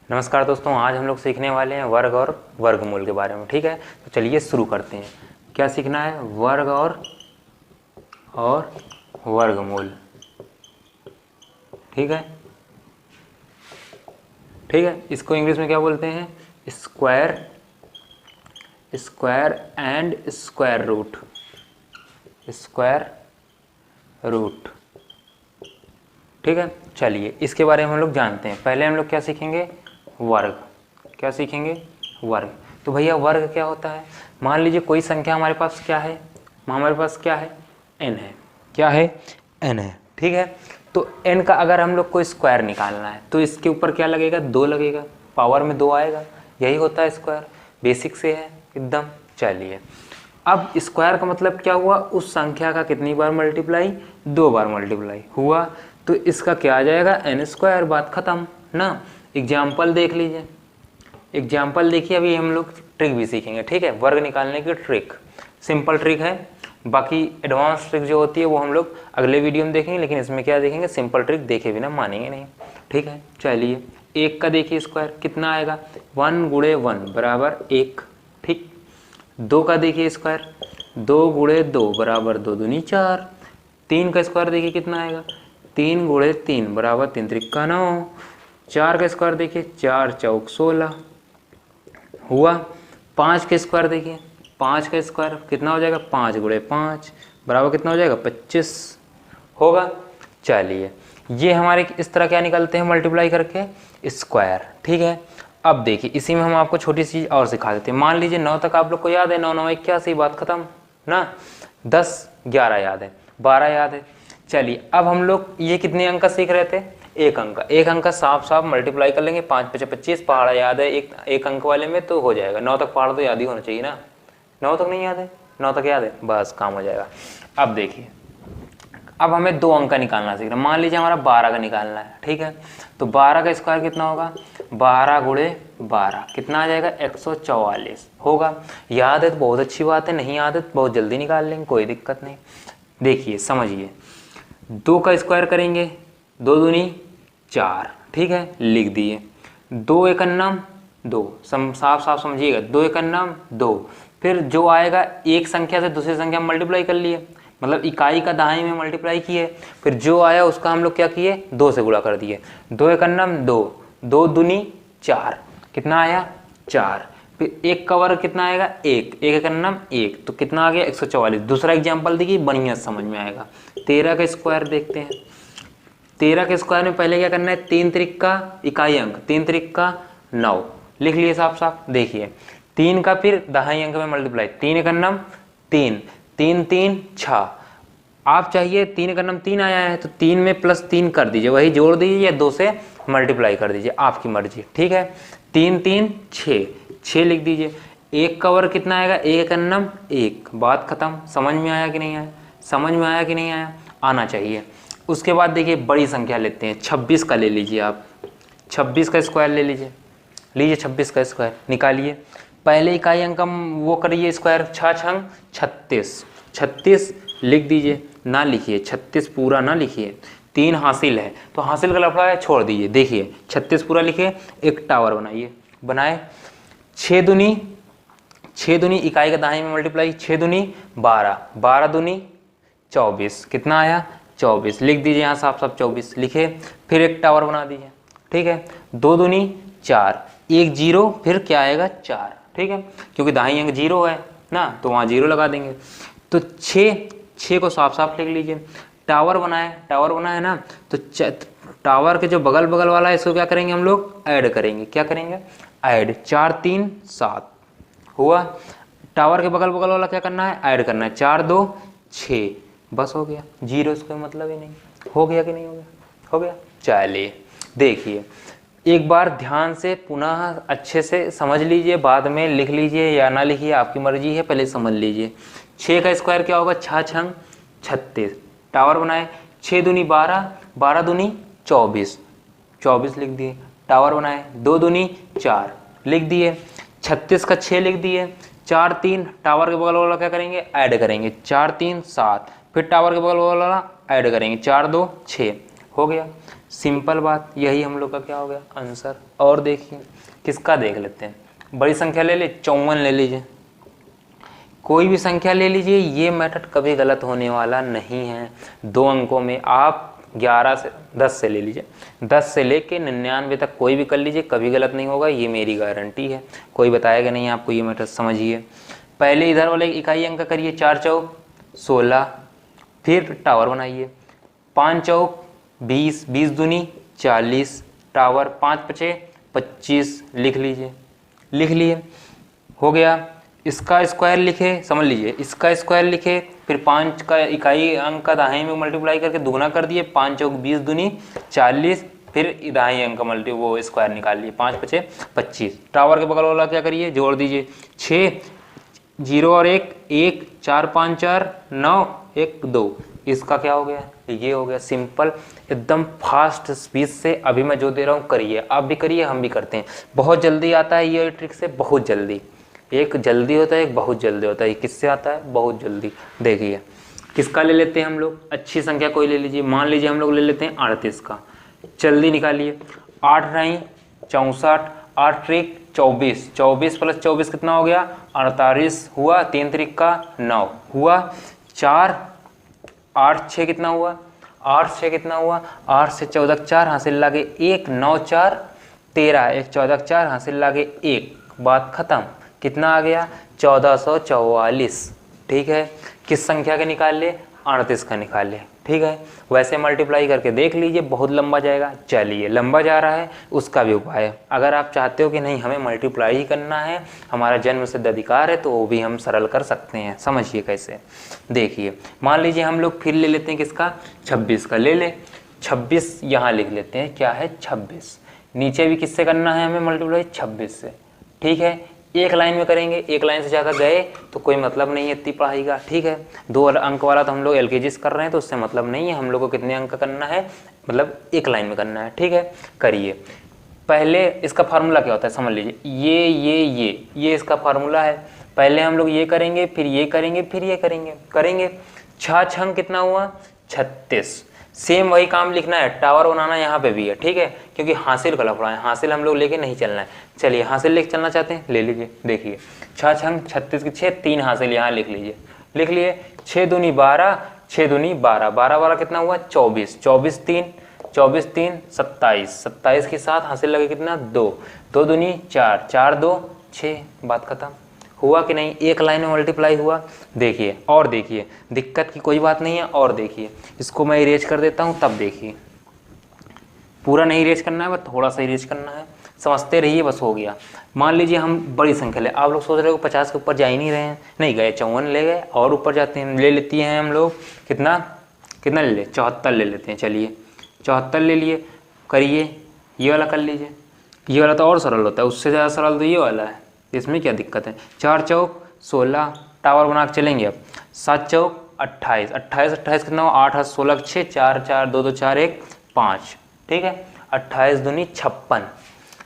नमस्कार दोस्तों, आज हम लोग सीखने वाले हैं वर्ग और वर्गमूल के बारे में। ठीक है, तो चलिए शुरू करते हैं। क्या सीखना है? वर्ग और वर्गमूल। ठीक है, इसको इंग्लिश में क्या बोलते हैं? Square and square root. ठीक है, चलिए इसके बारे में हम लोग जानते हैं। पहले हम लोग क्या सीखेंगे? वर्ग। क्या सीखेंगे? वर्ग। तो भैया वर्ग क्या होता है? मान लीजिए कोई संख्या हमारे पास क्या है? हमारे पास क्या है? n है। क्या है? n है। ठीक है, तो n का अगर हम लोग को स्क्वायर निकालना है तो इसके ऊपर क्या लगेगा? 2 लगेगा, पावर में 2 आएगा। यही होता है स्क्वायर, बेसिक से है एकदम। चलिए, अब स्क्वायर का मतलब क्या हुआ? उस संख्या का कितनी बार मल्टीप्लाई? 2 बार मल्टीप्लाई हुआ, तो इसका क्या आ जाएगा? n square. बात खत्म ना। एग्जाम्पल देख लीजिए, एग्जाम्पल देखिए। अभी हम लोग ट्रिक भी सीखेंगे। ठीक है, वर्ग निकालने की ट्रिक, सिंपल ट्रिक है। बाकी एडवांस ट्रिक जो होती है वो हम लोग अगले वीडियो में देखेंगे, लेकिन इसमें क्या देखेंगे? सिंपल ट्रिक देखे बिना मानेंगे नहीं। ठीक है, चलिए 1 का देखिए स्क्वायर कितना आएगा? 1 गुणे 1 बराबर 1। ठीक, 2 का देखिए स्क्वायर, 2 गुणे 2 बराबर 2 दूनी 4। 3 का स्क्वायर देखिए कितना आएगा? 3 गुणे 3 बराबर 3 त्रिका 9। 4 का स्क्वायर देखिए, 4 चौक 16 हुआ। 5 का स्क्वायर देखिए, 5 का स्क्वायर कितना हो जाएगा? 5 गुणे 5 बराबर कितना हो जाएगा? 25 होगा। चलिए, ये हमारे इस तरह क्या निकलते हैं मल्टीप्लाई करके? स्क्वायर। ठीक है, अब देखिए इसी में हम आपको छोटी सी चीज़ और सिखा देते हैं। मान लीजिए 9 तक आप लोग को याद है, 9 9 81, बात खत्म ना। 10 11 याद है, 12 याद है। चलिए, अब हम लोग ये कितने अंक का सीख रहे थे? एक अंक का साफ मल्टीप्लाई कर लेंगे। 5 5 25, पहाड़ा याद है एक अंक वाले में तो हो जाएगा। 9 तक पहाड़ा तो याद ही होना चाहिए ना। 9 तक नहीं याद है? 9 तक याद है, बस काम हो जाएगा। अब देखिए, अब हमें 2 अंक का निकालना सीखना। मान लीजिए हमारा 12 का निकालना है। ठीक है, तो 12 का स्क्वायर कितना होगा? 12 गुणे 12 कितना आ जाएगा? 144 होगा। याद है तो बहुत अच्छी बात है, नहीं याद है तो बहुत जल्दी निकाल लेंगे, कोई दिक्कत नहीं। देखिए समझिए, 2 का स्क्वायर करेंगे, 2 दूनी 4। ठीक है, लिख दिए। 2 एकन्नम 2, साफ समझिएगा। 2 एकन्नम 2, फिर जो आएगा एक संख्या से दूसरी संख्या में मल्टीप्लाई कर लिए, मतलब इकाई का दहाई में मल्टीप्लाई किए। फिर जो आया उसका हम लोग क्या किए? 2 से गुणा कर दिए। 2 एकन्नम 2, 2 दूनी 4, कितना आया? 4। फिर 1 का वर्ग कितना आएगा? 1, 1 एकन्नम 1, तो कितना आ गया? 144। दूसरा एग्जाम्पल देखिए, बढ़िया समझ में आएगा। 13 का स्क्वायर देखते हैं। 13 के स्क्वायर में पहले क्या करना है? 3 त्रिका इकाई अंक, 3 त्रिका 9 लिख लिए साफ। देखिए 3 का फिर दहाई अंक में मल्टीप्लाई, 3 एकन्नम 3, 3 3 6। आप चाहिए 3 एकन्नम 3 आया है तो 3 में +3 कर दीजिए, वही जोड़ दीजिए या 2 से मल्टीप्लाई कर दीजिए, आपकी मर्जी। ठीक है, 3 3 6 लिख दीजिए। 1 का वर्ग कितना आएगा? 1 एकन्नम 1, बात खत्म। समझ में आया कि नहीं आया? समझ में आया कि नहीं आया? आना चाहिए। उसके बाद देखिए बड़ी संख्या लेते हैं, 26 का ले लीजिए आप। 26 का स्क्वायर ले लीजिए, 26 का स्क्वायर निकालिए। पहले इकाई अंक वो करिए स्क्वायर, 6 छंग 36, 36 लिख दीजिए। ना लिखिए 36 पूरा ना लिखिए, 3 हासिल है तो हासिल का लफड़ा है, छोड़ दीजिए। देखिए 36 पूरा लिखिए, एक टावर बनाइए। बनाए 6 दूनी इकाई का दाहिने में मल्टीप्लाई, 6 दूनी 12, 12 दूनी 24, कितना आया? 24 लिख दीजिए यहाँ साफ 24 लिखे। फिर एक टावर बना दीजिए। ठीक है, 2 दूनी 4, 1 0, फिर क्या आएगा? 4। ठीक है, क्योंकि दाहिने अंक 0 है ना, तो वहाँ 0 लगा देंगे। तो 6 को साफ लिख लीजिए। टावर बनाए ना, तो टावर के जो बगल वाला है इसको क्या करेंगे हम लोग? ऐड करेंगे। क्या करेंगे? ऐड। 4 3 7 हुआ। टावर के बगल वाला क्या करना है? ऐड करना है। 4 2 6, बस हो गया। 0 इसका मतलब ही नहीं। हो गया कि नहीं हो गया? हो गया। चलिए देखिए, एक बार ध्यान से पुनः अच्छे से समझ लीजिए, बाद में लिख लीजिए या ना लिखिए, आपकी मर्जी है, पहले समझ लीजिए। 6 का स्क्वायर क्या होगा? 6 छंग 36। टावर बनाए, 6 दूनी 12, 12 दूनी 24, 24 लिख दिए। टावर बनाए, 2 दूनी 4 लिख दिए। 36 का 6 लिख दिए। 4 3, टावर के बगल वाला क्या करेंगे? ऐड करेंगे। 4 3 7, फिर टावर के बगल वाला ऐड करेंगे। 4 2 6 हो गया। सिंपल बात, यही हम लोग का क्या हो गया आंसर। और देखिए किसका देख लेते हैं, बड़ी संख्या ले ले, 54 ले लीजिए, कोई भी संख्या ले लीजिए, ये मेथड कभी गलत होने वाला नहीं है। 2 अंकों में आप 11 से 10 से ले लीजिए, 10 से लेके 99 तक कोई भी कर लीजिए, कभी गलत नहीं होगा, ये मेरी गारंटी है। कोई बताएगा नहीं आपको ये मेथड, समझिए। पहले इधर वाले इकाई अंक करिए, 4 चौक 16, फिर टावर बनाइए, 5 चौक 20, 20 दूनी 40, टावर 5 पचे 25, लिख लीजिए, लिख लिए, हो गया। इसका स्क्वायर लिखे, समझ लीजिए, इसका स्क्वायर लिखे, फिर 5 का इकाई अंक का दाहिने में मल्टीप्लाई करके दुगना कर दिए, 5 चौक 20 दूनी 40, फिर दाहिने अंक का वो स्क्वायर निकाल लिए, 5 पचे 25। टावर के बगल वाला क्या करिए, जोड़ दीजिए, 6 0 और 1 1 4 5 4 9 1 2, इसका क्या हो गया, ये हो गया। सिंपल, एकदम फास्ट स्पीड से अभी मैं जो दे रहा हूँ करिए, आप भी करिए, हम भी करते हैं, बहुत जल्दी आता है ये ट्रिक से, बहुत जल्दी। एक जल्दी होता है, एक बहुत जल्दी होता है। किससे आता है, बहुत जल्दी। देखिए किसका ले लेते हैं हम लोग, अच्छी संख्या कोई ले लीजिए, मान लीजिए हम लोग ले लेते हैं 38 का, जल्दी निकालिए, 8 नहीं 64, 8 त्रिक 24, 24 प्लस 24 कितना हो गया 48 हुआ, 3 त्रिक का 9 हुआ, 4 8 6 कितना हुआ, 8 6 कितना हुआ, 8 से 14 4 हासिल लागे 1, 9 4 13, 1 14 4 हासिल लागे 1, बात खत्म। कितना आ गया 1444। ठीक है, किस संख्या के निकाल ले, 38 का निकाल ले। ठीक है, वैसे मल्टीप्लाई करके देख लीजिए, बहुत लंबा जाएगा। चलिए, लंबा जा रहा है उसका भी उपाय है। अगर आप चाहते हो कि नहीं हमें मल्टीप्लाई ही करना है, हमारा जन्म सिद्ध अधिकार है, तो वो भी हम सरल कर सकते हैं। समझिए कैसे, देखिए मान लीजिए हम लोग फिर ले लेते हैं किसका, 26 का ले ले, 26 यहाँ लिख लेते हैं, क्या है 26। नीचे भी किससे करना है हमें मल्टीप्लाई, 26 से। ठीक है, एक लाइन में करेंगे, एक लाइन से ज़्यादा गए तो कोई मतलब नहीं है इतनी पढ़ाई का। ठीक है, 2 अंक वाला तो हम लोग LKG कर रहे हैं, तो उससे मतलब नहीं है, हम लोग को कितने अंक करना है, मतलब एक लाइन में करना है। ठीक है, करिए। पहले इसका फार्मूला क्या होता है समझ लीजिए, ये इसका फार्मूला है। पहले हम लोग ये करेंगे, फिर ये करेंगे, फिर ये करेंगे 6 छंग कितना हुआ 36। सेम वही काम लिखना है, टावर बनाना यहाँ पे भी है। ठीक है, क्योंकि हासिल का लफड़ा है, हासिल हम लोग लेके नहीं चलना है। चलिए, हासिल लेके चलना चाहते हैं, ले लीजिए। देखिए 6 छंग 36 की 6, 3 हासिल यहाँ लिख लीजिए, लिख लिए। 6 दूनी 12, 6 दूनी 12, 12 12 कितना हुआ 24, 24 3 27, 27 के साथ हासिल लगे कितना 2, 2 दूनी 4, 4 2 6, बात खत्म। हुआ कि नहीं, एक लाइन में मल्टीप्लाई हुआ। देखिए, और देखिए, दिक्कत की कोई बात नहीं है। और देखिए, इसको मैं इरेज कर देता हूँ, तब देखिए, पूरा नहीं इरेज करना है, बस थोड़ा सा इरेज करना है, समझते रहिए, बस हो गया। मान लीजिए हम बड़ी संख्या ले, आप लोग सोच रहे हो 50 के ऊपर जा ही नहीं रहे हैं, नहीं गए, 54 ले गए, और ऊपर जाते हैं, ले लेती हैं हम लोग कितना कितना ले ले, 74 ले लेते हैं। चलिए 74 ले लिए, करिए, ये वाला कर लीजिए, ये वाला तो और सरल होता है, उससे ज़्यादा सरल तो ये वाला है, इसमें क्या दिक्कत है। 4 चौक 16, टावर बना के चलेंगे अब, 7 चौक 28, 28 28 कितना हो 8 8 16 6, 4 4 2 2 4 1 5। ठीक है, 28 दूनी 56,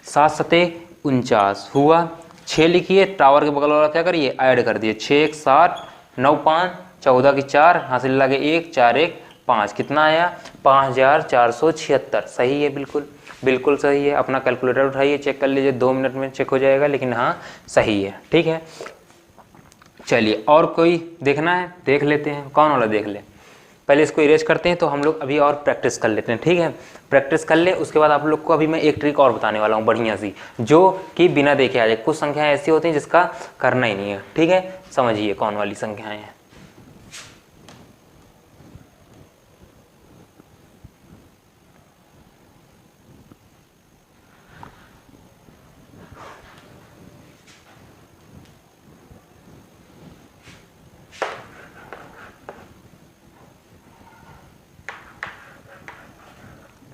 7 सते 49 हुआ। 6 लिखिए, टावर के बगल वाला क्या करिए, ऐड कर दिए, 6 1 7 9 5 14 की 4 हासिल लगे 1 4 1 5, कितना आया 5476। सही है, बिल्कुल बिल्कुल सही है। अपना कैलकुलेटर उठाइए, चेक कर लीजिए, 2 मिनट में चेक हो जाएगा, लेकिन हाँ सही है। ठीक है, चलिए और कोई देखना है, देख लेते हैं, कौन वाला देख ले। पहले इसको इरेज करते हैं, तो हम लोग अभी और प्रैक्टिस कर लेते हैं। ठीक है, प्रैक्टिस कर ले, उसके बाद आप लोग को अभी मैं एक ट्रिक और बताने वाला हूँ बढ़िया सी, जो कि बिना देखे आ जाए। कुछ संख्याएं ऐसी होती हैं जिसका करना ही नहीं है। ठीक है, समझिए कौन वाली संख्याएं हैं।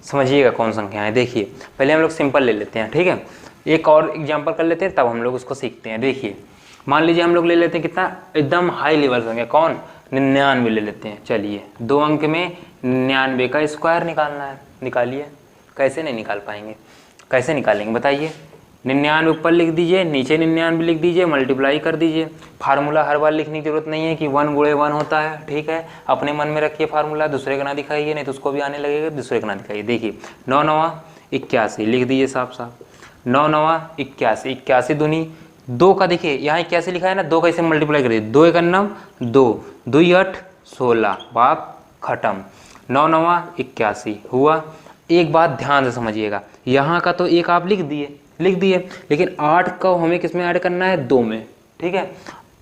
समझिएगा कौन संख्या है। देखिए, पहले हम लोग सिंपल ले लेते हैं। ठीक है, एक और एग्जांपल कर लेते हैं, तब हम लोग उसको सीखते हैं। देखिए, मान लीजिए हम लोग ले लेते हैं कितना, एकदम हाई लेवल संख्या, कौन 99 ले लेते हैं। चलिए, 2 अंक में 99 का स्क्वायर निकालना है, निकालिए। कैसे नहीं निकाल पाएंगे, कैसे निकालेंगे बताइए। 99 ऊपर लिख दीजिए, नीचे 99 लिख दीजिए, मल्टीप्लाई कर दीजिए। फार्मूला हर बार लिखने की जरूरत नहीं है कि 1 गुणे 1 होता है, ठीक है। अपने मन में रखिए फार्मूला, दूसरे का ना दिखाइए, नहीं तो उसको भी आने लगेगा, दूसरे का ना दिखाइए। देखिए 9 9 81 लिख दीजिए साफ साफ, 9 9 81, 81 दूनी 2 का, देखिए यहाँ 81 लिखा है ना, 2 का इसे मल्टीप्लाई करिए, 2 1 9 2 2 8 16, बात खत्म। 9 9 81 हुआ। एक बात ध्यान से समझिएगा, यहाँ का तो एक आप लिख दिए, लेकिन 8 का हमें किस में ऐड करना है, 2 में, ठीक है।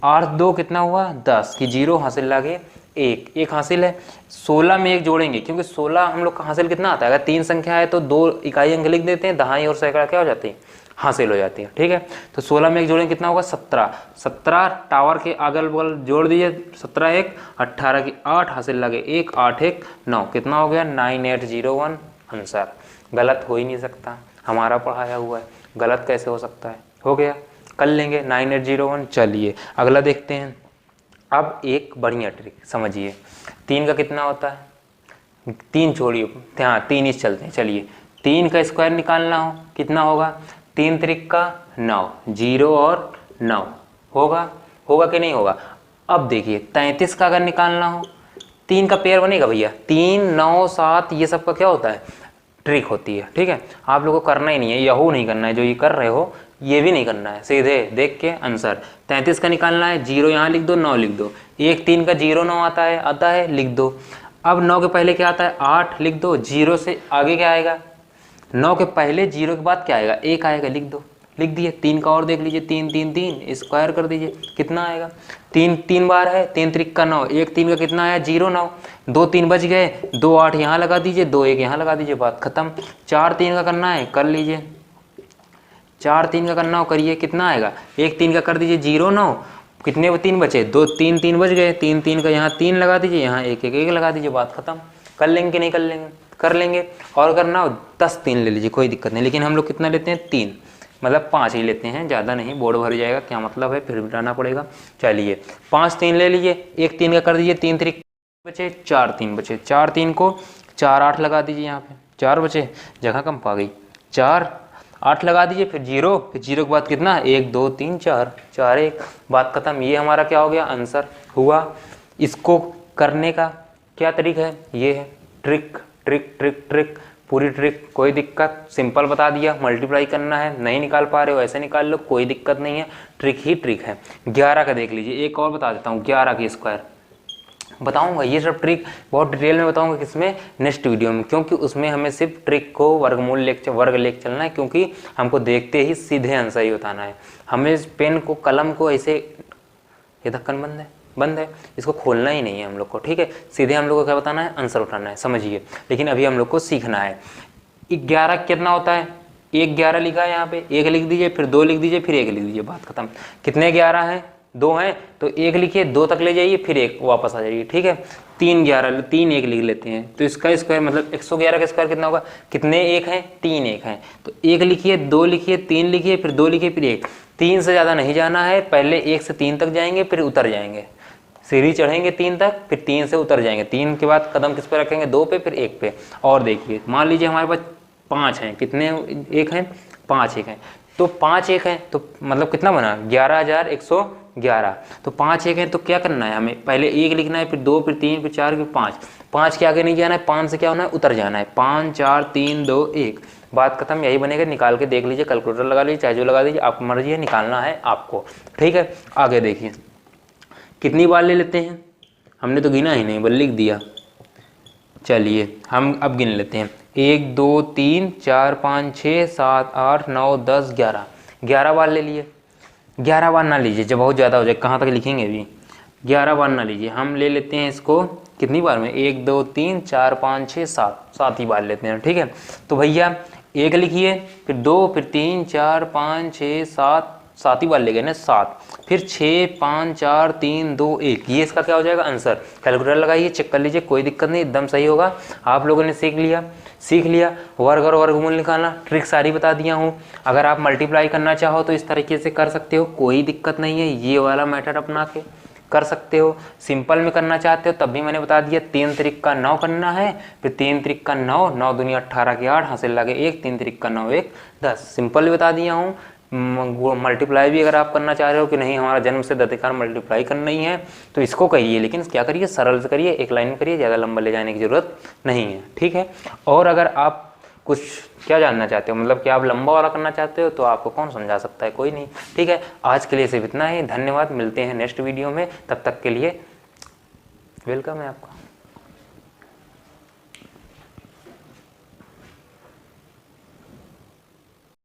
8 2 कितना हुआ 10 की 0 हासिल लागे एक हासिल है। 16 में एक जोड़ेंगे, क्योंकि 16 हम लोग का हासिल कितना आता है, अगर 3 संख्या है तो 2 इकाई अंक लिख देते हैं, दहाई और सैकड़ा क्या हो जाती है, हासिल हो जाती है, ठीक है। तो 16 में एक जोड़ेंगे कितना होगा 17, 17 टावर के अगल बगल जोड़ दीजिए, 17 1 18 की 8 हासिल लगे 1 8 1 9, कितना हो गया 9801 आंसर। गलत हो ही नहीं सकता, हमारा पढ़ाया हुआ है, गलत कैसे हो सकता है, हो गया, कर लेंगे 9801। चलिए अगला देखते हैं। अब एक बढ़िया ट्रिक समझिए, 3 का कितना होता है, 3 छोड़िए, हाँ 3 ही चलते हैं। चलिए 3 का स्क्वायर निकालना हो, कितना होगा, 3 त्रिक का 9, 0 और 9 होगा कि नहीं होगा। अब देखिए 33 का अगर निकालना हो, 3 का पेयर बनेगा भैया, 3 9 7 ये सब का क्या होता है, ट्रिक होती है, ठीक है। आप लोगों को करना ही नहीं है, यहू नहीं करना है, जो ये कर रहे हो ये भी नहीं करना है, सीधे देख के आंसर। 33 का निकालना है, 0 यहाँ लिख दो, 9 लिख दो, 1 3 का 0 9 आता है लिख दो। अब 9 के पहले क्या आता है 8 लिख दो, 0 से आगे क्या आएगा, 9 के पहले 0 के बाद क्या आएगा 1 आएगा, लिख दो, लिख दिए। 3 का और देख लीजिए, 3 3 3 स्क्वायर कर दीजिए, कितना आएगा, 3 3 बार है, 3 त्रिक का 9, 1 3 का कितना आया 0 9, 2 3 बच गए, 2 8 यहाँ लगा दीजिए, 2 1 यहाँ लगा दीजिए, बात खत्म। 4 3 का करना है, कर लीजिए, 4 3 का करना हो करिए, कितना आएगा, 1 3 का कर दीजिए 0 9, कितने 3 बचे, 2 3 3 बच गए, 3 3 का यहाँ 3 लगा दीजिए, यहाँ 1 1 1 लगा दीजिए, बात खत्म। कर लेंगे कि नहीं कर लेंगे, कर लेंगे। और करना हो 10 3 ले लीजिए, कोई दिक्कत नहीं, लेकिन हम लोग कितना लेते हैं 3, मतलब 5 ही लेते हैं, ज़्यादा नहीं, बोर्ड भर जाएगा, क्या मतलब है, फिर बिठाना पड़ेगा। चलिए 5 3 ले लीजिए, 1 3 का कर दीजिए, 3 3 बचे, 4 3 बचे, 4 3 को 4 8 लगा दीजिए, यहाँ पे 4 बचे, जगह कम पा गई, 4 8 लगा दीजिए, फिर 0, फिर 0 के बाद कितना 1 2 3 4 4 1, बात खत्म। ये हमारा क्या हो गया, आंसर हुआ। इसको करने का क्या तरीका है, ये है ट्रिक ट्रिक ट्रिक ट्रिक, पूरी ट्रिक, कोई दिक्कत, सिंपल बता दिया। मल्टीप्लाई करना है, नहीं निकाल पा रहे हो ऐसे निकाल लो, कोई दिक्कत नहीं है, ट्रिक ही ट्रिक है। 11 का देख लीजिए, एक और बता देता हूँ, 11 की स्क्वायर बताऊंगा, ये सब ट्रिक बहुत डिटेल में बताऊंगा किसमें, नेक्स्ट वीडियो में, क्योंकि उसमें हमें सिर्फ ट्रिक को वर्ग लेके चलना है, क्योंकि हमको देखते ही सीधे आंसर ही बताना है। हमें पेन को कलम को ऐसे, ये ढक्कन बंद है, इसको खोलना ही नहीं है हम लोग को, ठीक है, सीधे हम लोग को क्या बताना है, आंसर उठाना है, समझिए। लेकिन अभी हम लोग को सीखना है। 11 कितना होता है, 1 11 लिखा है यहाँ पे, 1 लिख दीजिए, फिर 2 लिख दीजिए, फिर 1 लिख दीजिए, बात खत्म। कितने 11 हैं, 2 हैं, तो 1 लिखिए, 2 तक ले जाइए, फिर 1 वापस आ जाइए, ठीक है। 3 11 3 1 लिख लेते हैं, तो इसका स्क्वायर मतलब 111 का स्क्वायर कितना होगा, कितने 1 हैं, 3 1 हैं, तो 1 लिखिए, 2 लिखिए, 3 लिखिए, फिर 2 लिखिए, फिर 1। 3 से ज़्यादा नहीं जाना है, पहले 1 से 3 तक जाएंगे, फिर उतर जाएंगे, सीढ़ी चढ़ेंगे 3 तक, फिर 3 से उतर जाएंगे, 3 के बाद कदम किस पे रखेंगे, 2 पे, फिर 1 पे। और देखिए मान लीजिए हमारे पास 5 हैं, कितने 1 हैं, 5 1 हैं, तो 5 1 हैं, तो मतलब कितना बना 11111। तो 5 1 हैं, तो क्या करना है हमें, पहले 1 लिखना है, फिर 2 फिर 3 फिर 4 फिर 5, 5 के आगे नहीं जाना है, 5 से क्या होना है, उतर जाना है, 5 4 3 2 1, बात खत्म। यही बनेगा, निकाल के देख लीजिए, कैलकुलेटर लगा लीजिए, चाहे जो लगा दीजिए, आपकी मर्जी है, निकालना है आपको, ठीक है। आगे देखिए कितनी बार ले लेते हैं, हमने तो गिना ही नहीं, बस लिख दिया। चलिए हम अब गिन लेते हैं, 1 2 3 4 5 6 7 8 9 10 11, 11 बार ले लिए। 11 बार ना लीजिए, जब बहुत ज़्यादा हो जाए, कहाँ तक लिखेंगे अभी, 11 बार ना लीजिए, हम ले लेते हैं इसको कितनी बार में, 1 2 3 4 5 6 7 ही बार लेते हैं, ठीक है। तो भैया 1 लिखिए, फिर 2 फिर 3 4 5 6 7 ही बार ले गए ना, 7, फिर 6 5 4 3 2 1, ये इसका क्या हो जाएगा आंसर। कैलकुलेटर लगाइए, चेक कर लीजिए, कोई दिक्कत नहीं, एकदम सही होगा। आप लोगों ने सीख लिया वर्ग और वर्गमूल निकालना, ट्रिक सारी बता दिया हूँ। अगर आप मल्टीप्लाई करना चाहो तो इस तरीके से कर सकते हो, कोई दिक्कत नहीं है, ये वाला मेथड अपना के कर सकते हो। सिंपल में करना चाहते हो तब भी मैंने बता दिया, 3 त्रिक का 9 करना है, फिर 3 त्रिक का 9, 9 दूनी 18 के 8, हासिल लगे 1, 3 त्रिक का 9 1 10। सिंपल बता दिया हूँ। मल्टीप्लाई भी अगर आप करना चाह रहे हो कि नहीं हमारा जन्म से अधिकार मल्टीप्लाई करना ही है तो इसको करिए, लेकिन क्या करिए सरल से करिए, एक लाइन में करिए, ज़्यादा लंबा ले जाने की ज़रूरत नहीं है। ठीक है। और अगर आप कुछ क्या जानना चाहते हो, मतलब कि आप लंबा वाला करना चाहते हो तो आपको कौन समझा सकता है, कोई नहीं। ठीक है, आज के लिए सिर्फ इतना ही। धन्यवाद, मिलते हैं नेक्स्ट वीडियो में, तब तक के लिए वेलकम है आपका।